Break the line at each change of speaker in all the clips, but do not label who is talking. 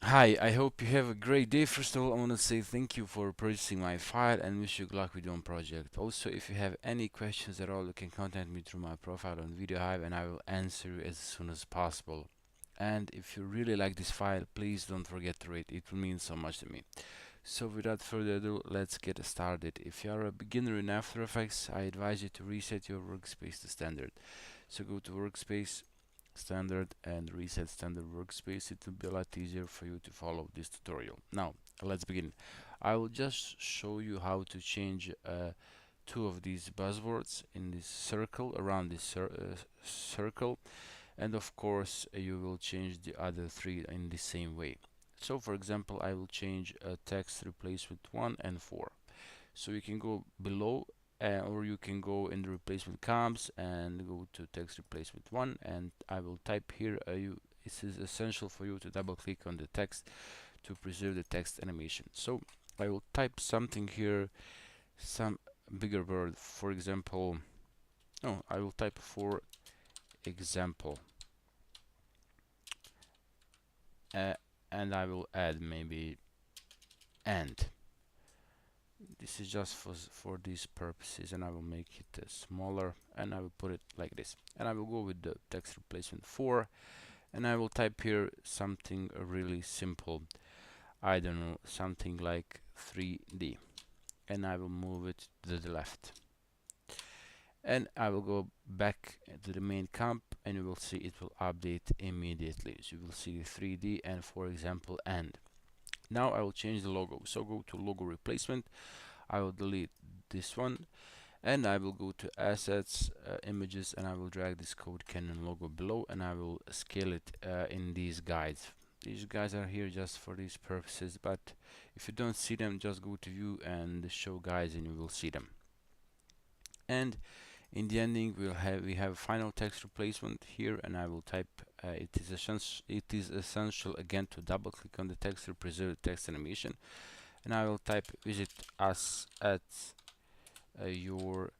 Hi, I hope you have a great day. First of all, I want to say thank you for purchasing my file and wish you good luck with your own project. Also, if you have any questions at all, you can contact me through my profile on VideoHive and I will answer you as soon as possible. And if you really like this file, please don't forget to rate. It will mean so much to me. So without further ado, let's get started. If you are a beginner in After Effects, I advise you to reset your workspace to standard. So go to workspace, standard, and reset standard workspace. It will be a lot easier for you to follow this tutorial. Now let's begin. I will just show you how to change two of these buzzwords in this circle, around this circle, and of course you will change the other three in the same way. So for example, I will change text replace with 1 and 4. So you can go below, or you can go in the replacement columns and go to text replacement 1, and I will type here. This is essential for you to double click on the text to preserve the text animation. So I will type something here, some bigger word, for example. No, I will type for example, uh, and I will add maybe and. This is just for these purposes, and I will make it smaller, and I will put it like this, and I will go with the text replacement 4, and I will type here something really simple. I don't know, something like 3D, and I will move it to the left, and I will go back to the main comp, and you will see it will update immediately. So you will see 3D and, for example, and. Now I will change the logo. So go to logo replacement. I will delete this one, and I will go to assets, images, and I will drag this Code Canon logo below, and I will scale it in these guides. These guides are here just for these purposes, but if you don't see them, just go to view and show guides and you will see them. And in the ending we have final text replacement here, and I will type it is essential again to double click on the text to preserve the text animation, and I will type visit us at your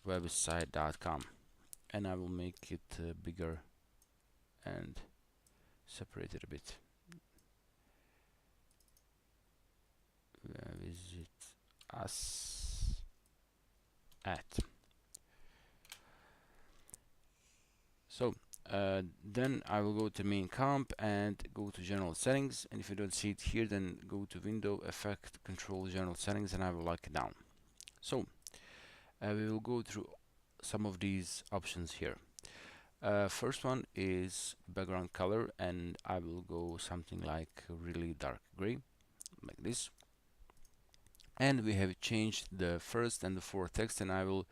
website.com, and I will make it bigger and separate it a bit. Visit us at. So then I will go to main comp and go to general settings, and if you don't see it here, then go to window effect control general settings, and I will lock it down. So we will go through some of these options here. First one is background color, and I will go something like really dark gray, like this. And we have changed the first and the fourth text, and I will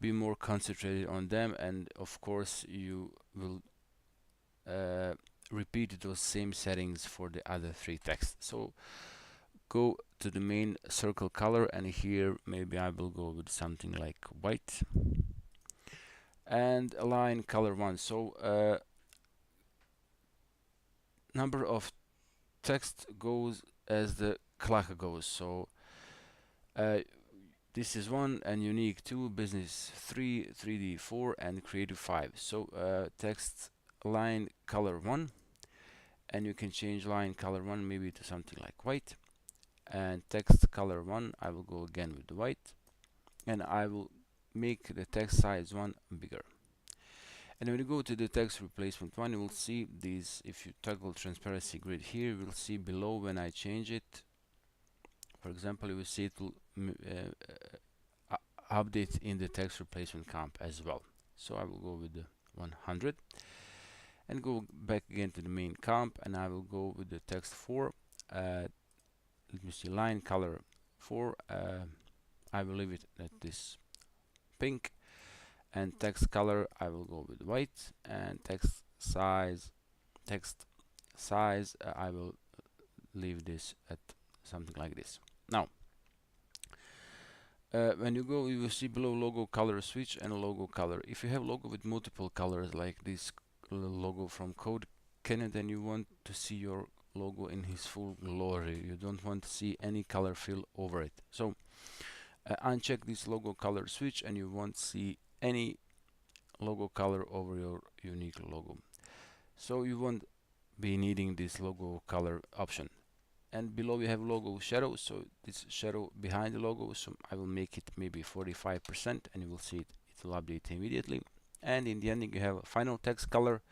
be more concentrated on them, and of course you will repeat those same settings for the other three texts. So go to the main circle color, and here maybe I will go with something like white, and align color 1. So number of text goes as the clock goes. So uh, this is 1, and unique 2, business 3, 3D 4, and creative 5. So text line color 1, and you can change line color 1 maybe to something like white, and text color 1 I will go again with the white, and I will make the text size 1 bigger. And when you go to the text replacement 1, you will see these. If you toggle transparency grid here, you will see below when I change it, for example, you will see it will update in the text replacement comp as well. So I will go with the 100 and go back again to the main comp, and I will go with the text 4. Let me see, line color 4. I will leave it at this pink, and text color I will go with white, and text size I will leave this at something like this. Now when you go, you will see below logo color switch and logo color. If you have logo with multiple colors like this logo from Code Canon, then you want to see your logo in his full glory. You don't want to see any color fill over it. So uncheck this logo color switch, and you won't see any logo color over your unique logo. So you want be needing this logo color option. And below we have logo shadow, so this shadow behind the logo, so I will make it maybe 45%, and you will see it will update immediately. And in the ending you have a final text color.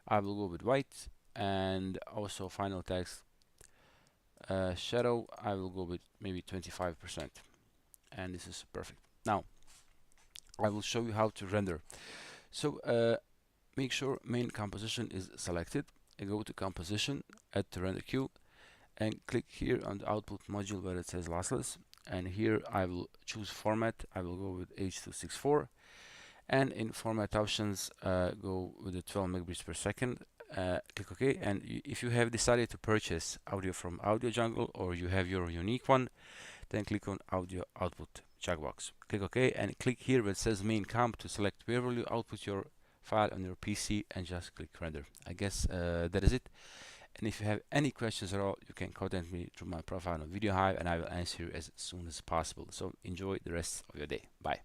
I will go with white, and also final text shadow, I will go with maybe 25%, and this is perfect. Now I will show you how to render. So make sure main composition is selected, and go to composition, add to render queue, and click here on the output module where it says lossless, and here I will choose format. I will go with H.264, and in format options go with the 12 megabits per second. Click OK, and if you have decided to purchase audio from Audio Jungle, or you have your unique one, then click on audio output checkbox. Click OK, and click here where it says main comp to select where will you output your file on your PC, and just click render. I guess that is it. And if you have any questions at all, you can contact me through my profile on VideoHive, and I will answer you as soon as possible. So enjoy the rest of your day. Bye.